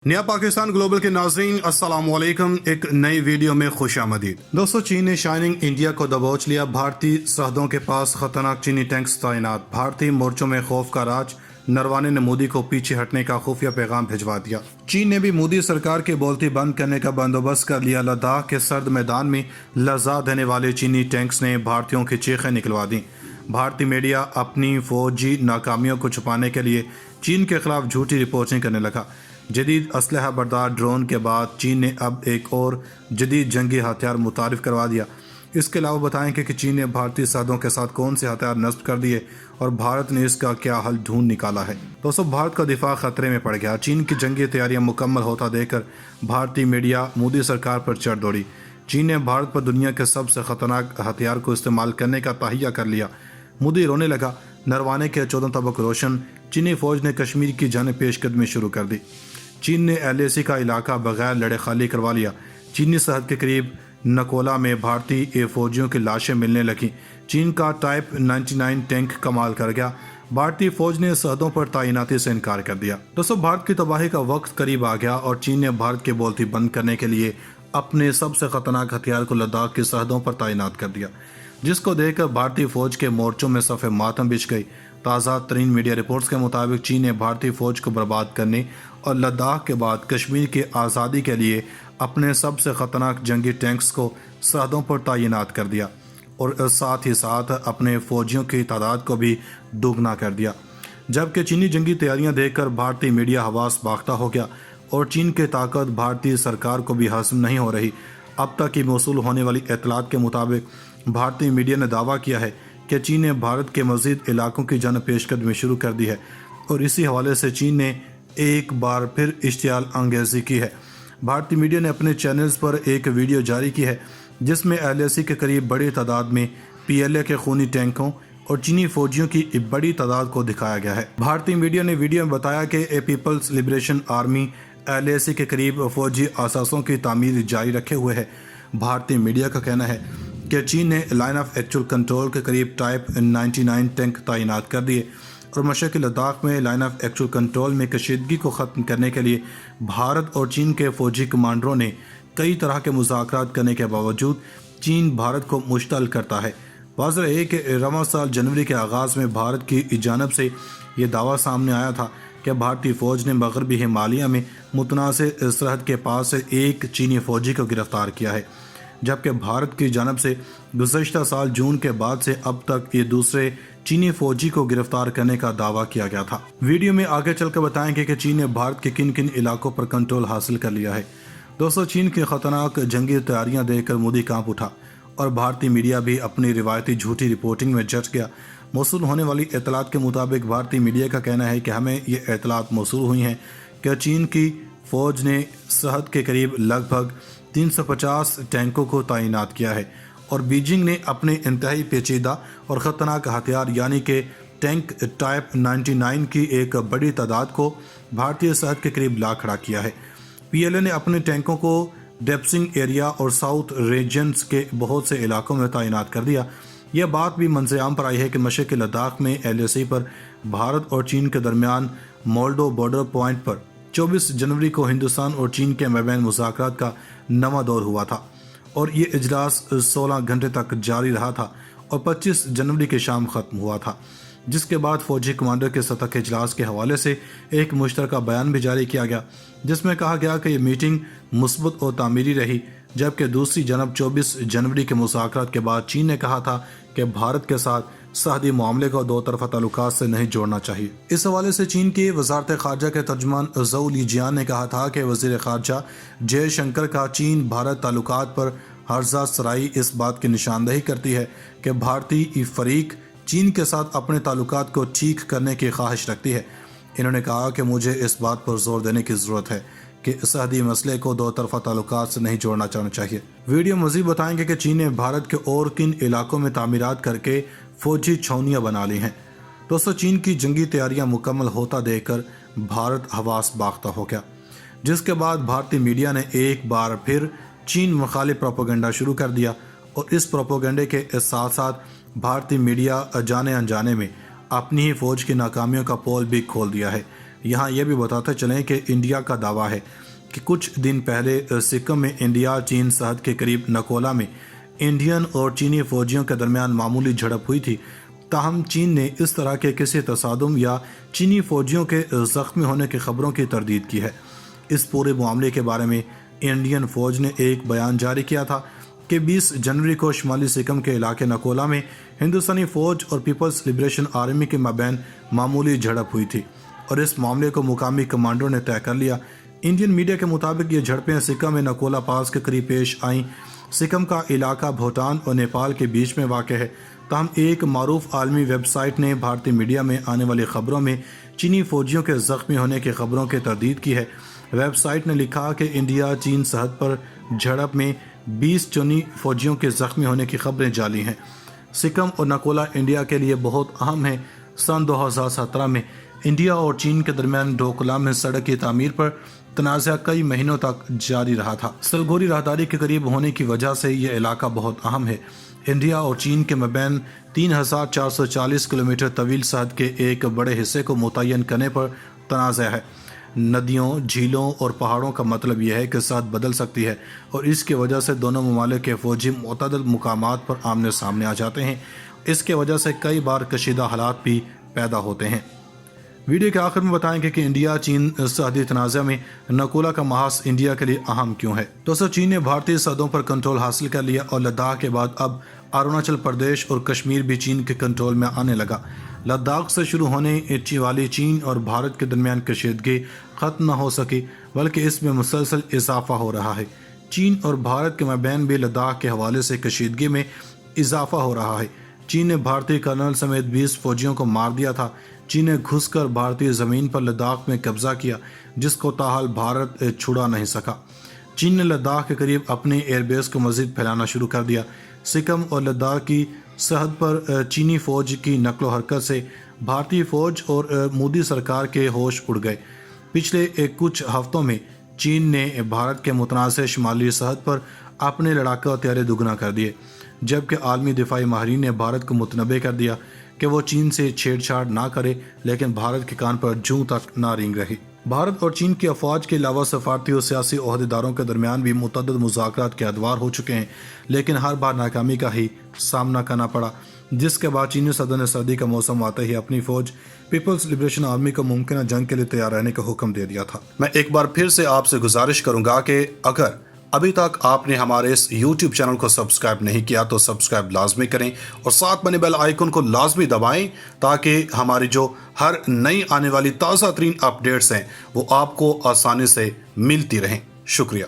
नया पाकिस्तान ग्लोबल के नाज़रीन अस्सलाम वालेकुम। एक नई वीडियो में खुश आमदीद। दोस्तों, चीन ने शाइनिंग इंडिया को दबोच लिया। भारतीय सरहदों के पास खतरनाक चीनी टैंक्स तैनात। भारतीय मोर्चों में खौफ का राज। नरवाने ने मोदी को पीछे हटने का खुफिया पैगाम भिजवा दिया। चीन ने भी मोदी सरकार की बोलती बंद करने का बंदोबस्त कर लिया। लद्दाख के सर्द मैदान में लर्जा देने वाले चीनी टैंक्स ने भारतीयों की चीखें निकलवा दी। भारतीय मीडिया अपनी फौजी नाकामियों को छुपाने के लिए चीन के खिलाफ झूठी रिपोर्टिंग करने लगा। जदीद असलहा बरदार ड्रोन के बाद चीन ने अब एक और जदीद जंगी हथियार मुतारिफ करवा दिया। इसके अलावा बताएंगे कि चीन ने भारतीय सरहदों के साथ कौन से हथियार नष्ट कर दिए और भारत ने इसका क्या हल ढूंढ निकाला है। दोस्तों, भारत का दिफा खतरे में पड़ गया। चीन की जंगी तैयारियां मुकम्मल होता देखकर भारतीय मीडिया मोदी सरकार पर चढ़ दौड़ी। चीन ने भारत पर दुनिया के सबसे खतरनाक हथियार को इस्तेमाल करने का तहिया कर लिया। मोदी रोने लगा। नरवाने के 14 तबक रोशन। चीनी फौज ने कश्मीर की जाने पेशकदमी शुरू कर दी। चीन ने LAC का इलाका बगैर लड़े खाली करवा लिया। चीनी सरहद के करीब नकोला में भारतीय फौजियों की लाशें मिलने लगी। चीन का टाइप 99 टैंक कमाल कर गया। भारतीय फौज ने सरहदों पर तैनाती से इनकार कर दिया। दोस्तों, भारत की तबाही का वक्त करीब आ गया और चीन ने भारत की बोलती बंद करने के लिए अपने सबसे खतरनाक हथियार को लद्दाख की सरहदों पर तैनात कर दिया, जिसको देखकर भारतीय फौज के मोर्चों में सफ़े मातम बिछ गई। ताज़ा तरीन मीडिया रिपोर्ट्स के मुताबिक चीन ने भारतीय फौज को बर्बाद करने और लद्दाख के बाद कश्मीर की आज़ादी के लिए अपने सबसे ख़तरनाक जंगी टैंक्स को सरहदों पर तैनात कर दिया और साथ ही साथ अपने फौजियों की तादाद को भी दोगुना कर दिया। जबकि चीनी जंगी तैयारियां देखकर भारतीय मीडिया हवास बाख्ता हो गया और चीन की ताकत भारतीय सरकार को भी हासिल नहीं हो रही। अब तक की मौसूल होने वाली इत्तलात के मुताबिक भारतीय मीडिया ने दावा किया है कि चीन ने भारत के मज़ीद इलाकों की जान पेशकदमी शुरू कर दी है और इसी हवाले से चीन ने एक बार फिर इश्तियाल अंगेज़ी की है। भारतीय मीडिया ने अपने चैनल्स पर एक वीडियो जारी की है जिसमें LAC के करीब बड़ी तादाद में PLA के खूनी टैंकों और चीनी फौजियों की बड़ी तादाद को दिखाया गया है। भारतीय मीडिया ने वीडियो में बताया कि पीपल्स लिबरेशन आर्मी LAC के करीब फौजी असासों की तामीर जारी रखे हुए है। भारतीय मीडिया का कहना है कि चीन ने लाइन ऑफ एक्चुअल कंट्रोल के करीब टाइप 99 टैंक तैनात कर दिए और मशरक़ी लद्दाख में लाइन ऑफ एक्चुअल कंट्रोल में कशीदगी को ख़त्म करने के लिए भारत और चीन के फौजी कमांडरों ने कई तरह के मुज़ाकरात करने के बावजूद चीन भारत को मुश्तल करता है। वाज़ेह है कि रवां साल जनवरी के आगाज़ में भारत की जानिब से ये दावा सामने आया था कि भारतीय फ़ौज ने मगरबी हिमालय में मुतनाज़ सरहद के पास से एक चीनी फ़ौजी को गिरफ़्तार किया है, जबकि भारत की जानब से गुज़श्ता साल जून के बाद से अब तक ये दूसरे चीनी फौजी को गिरफ्तार करने का दावा किया गया था। वीडियो में आगे चलकर बताएंगे कि चीन ने भारत के किन किन इलाकों पर कंट्रोल हासिल कर लिया है। दोस्तों, चीन की खतरनाक जंगी तैयारियां देखकर मोदी कांप उठा और भारतीय मीडिया भी अपनी रिवायती झूठी रिपोर्टिंग में जच गया। मौसूल होने वाली इत्तलात के मुताबिक भारतीय मीडिया का कहना है कि हमें ये इत्तलात मौसूल हुई हैं कि चीन की फौज ने सरहद के करीब लगभग 350 टैंकों को तैनात किया है और बीजिंग ने अपने इंतहाई पेचीदा और ख़तरनाक हथियार यानी कि टैंक टाइप 99 की एक बड़ी तादाद को भारतीय सरहद के करीब ला खड़ा किया है। PLA ने अपने टैंकों को डेप्सिंग एरिया और साउथ रीजन्स के बहुत से इलाकों में तैनात कर दिया। यह बात भी मंजर-ए-आम पर आई है कि मशरक़ी लद्दाख में LAC पर भारत और चीन के दरमियान मोल्डो बॉर्डर पॉइंट पर 24 जनवरी को हिंदुस्तान और चीन के मबैन मुज़ाकरात का नवा दौर हुआ था और ये इजलास 16 घंटे तक जारी रहा था और 25 जनवरी की शाम ख़त्म हुआ था, जिसके बाद फौजी कमांडर के सतह के इजलास के हवाले से एक मुश्तरका बयान भी जारी किया गया जिसमें कहा गया कि ये मीटिंग मुस्बत और तामीरी रही। जबकि दूसरी जानब 24 जनवरी के मुज़ाकरात के बाद चीन ने कहा था कि भारत के साथ सरहदी मामले को दो तरफा ताल्लुकात से नहीं जोड़ना चाहिए। इस हवाले से चीन के वज़ारत ख़ारजा के तर्जुमान ज़ोउ लिजियान ने कहा था कि वज़ीर ख़ारजा जयशंकर का चीन भारत ताल्लुकात पर हर्जा सराई इस बात की निशानदही करती है कि भारतीय फ़रीक चीन के साथ अपने ताल्लुकात को ठीक करने की ख्वाहिश रखती है। इन्होंने कहा कि मुझे इस बात पर जोर देने की ज़रूरत है कि सरहदी मसले को दो तरफा ताल्लुकात से नहीं जोड़ना चाहिए। वीडियो मज़ीद बताएंगे कि चीन ने भारत के और किन इलाकों में तामीरात करके फौजी छावनियाँ बना ली हैं। दोस्तों, चीन की जंगी तैयारियां मुकम्मल होता देखकर भारत हवास बाख्ता हो गया, जिसके बाद भारतीय मीडिया ने एक बार फिर चीन मुखालिफ प्रोपेगेंडा शुरू कर दिया और इस प्रोपेगेंडे के साथ साथ भारतीय मीडिया जाने अनजाने में अपनी ही फौज की नाकामियों का पोल भी खोल दिया है। यहाँ یہ بھی بتاتے چلیں کہ انڈیا کا دعویٰ ہے کہ کچھ دن پہلے سکم میں انڈیا چین سرحد کے قریب نکولا میں انڈین اور چینی فوجیوں کے درمیان معمولی جھڑپ ہوئی تھی، تاہم چین نے اس طرح کے کسی تصادم یا چینی فوجیوں کے زخمی ہونے کی خبروں کی تردید کی ہے۔ اس پورے معاملے کے بارے میں انڈین فوج نے ایک بیان جاری کیا تھا کہ 20 جنوری کو شمالی سکم کے علاقے نکولا میں ہندوستانی فوج اور پیپلز لبریشن آرمی کے مابین معمولی جھڑپ ہوئی تھی اور اس معاملے کو مقامی کمانڈروں نے طے کر لیا۔ انڈین میڈیا کے مطابق یہ جھڑپیں سکم میں نکولا پاس کے قریب پیش آئیں۔ سکم کا علاقہ بھوٹان اور نیپال کے بیچ میں واقع ہے، تاہم ایک معروف عالمی ویب سائٹ نے بھارتی میڈیا میں آنے والی خبروں میں چینی فوجیوں کے زخمی ہونے کی خبروں کی تردید کی ہے۔ ویب سائٹ نے لکھا کہ انڈیا چین سرحد پر جھڑپ میں 20 چینی فوجیوں کے زخمی ہونے کی خبریں جعلی ہیں۔ سکم اور نکولا انڈیا کے لیے بہت اہم ہیں۔ سن 2017 میں انڈیا اور چین کے درمیان ڈوکلام میں سڑک کی تعمیر پر تنازع کئی مہینوں تک جاری رہا تھا۔ سلگوری راہداری کے قریب ہونے کی وجہ سے یہ علاقہ بہت اہم ہے۔ انڈیا اور چین کے مابین 3440 کلومیٹر طویل سرحد کے ایک بڑے حصے کو متعین کرنے پر تنازع ہے۔ ندیوں، جھیلوں اور پہاڑوں کا مطلب یہ ہے کہ سرحد بدل سکتی ہے اور اس کی وجہ سے دونوں ممالک کے فوجی متعدد مقامات پر آمنے سامنے آ جاتے ہیں۔ اس کی وجہ سے کئی بار کشیدہ حالات بھی پیدا ہوتے ہیں۔ ویڈیو کے آخر میں بتائیں گے کہ انڈیا چین سرحدی تنازع میں نکولا کا محاذ انڈیا کے لیے اہم کیوں ہے۔ دوستو، چین نے بھارتی سرحدوں پر کنٹرول حاصل کر لیا اور لداخ کے بعد اب اروناچل پردیش اور کشمیر بھی چین کے کنٹرول میں آنے لگا۔ لداخ سے شروع ہونے والی چین اور بھارت کے درمیان کشیدگی ختم نہ ہو سکی، بلکہ اس میں مسلسل اضافہ ہو رہا ہے۔ چین اور بھارت کے مابین بھی لداخ کے حوالے سے کشیدگی میں اضافہ ہو رہا ہے۔ چین نے بھارتی کرنل سمیت 20 فوجیوں کو مار دیا تھا۔ چین نے گھس کر بھارتی زمین پر لداخ میں قبضہ کیا، جس کو تاحال بھارت چھڑا نہیں سکا۔ چین نے لداخ کے قریب اپنے ایئر بیس کو مزید پھیلانا شروع کر دیا۔ سکم اور لداخ کی سرحد پر چینی فوج کی نقل و حرکت سے بھارتی فوج اور مودی سرکار کے ہوش اڑ گئے۔ پچھلے کچھ ہفتوں میں چین نے بھارت کے متنازع شمالی سرحد پر اپنے لڑاکا ہتھیار دگنا کر دیے، جبکہ عالمی دفاعی ماہرین نے بھارت کو متنبہ کر دیا کہ وہ چین سے چھیڑ چھاڑ نہ کرے، لیکن بھارت کے کان پر جوں تک نہ رینگ رہی۔ بھارت اور چین کی افواج کے علاوہ سفارتی اور سیاسی عہدیداروں کے درمیان بھی متعدد مذاکرات کے ادوار ہو چکے ہیں، لیکن ہر بار ناکامی کا ہی سامنا کرنا پڑا، جس کے بعد چینی صدر نے سردی کا موسم آتے ہی اپنی فوج پیپلز لبریشن آرمی کو ممکنہ جنگ کے لیے تیار رہنے کا حکم دے دیا تھا۔ میں ایک بار پھر سے آپ سے گزارش کروں گا کہ اگر ابھی تک آپ نے ہمارے اس یوٹیوب چینل کو سبسکرائب نہیں کیا تو سبسکرائب لازمی کریں اور ساتھ بنے بیل آئیکن کو لازمی دبائیں تاکہ ہماری جو ہر نئی آنے والی تازہ ترین اپڈیٹس ہیں وہ آپ کو آسانی سے ملتی رہیں۔ شکریہ۔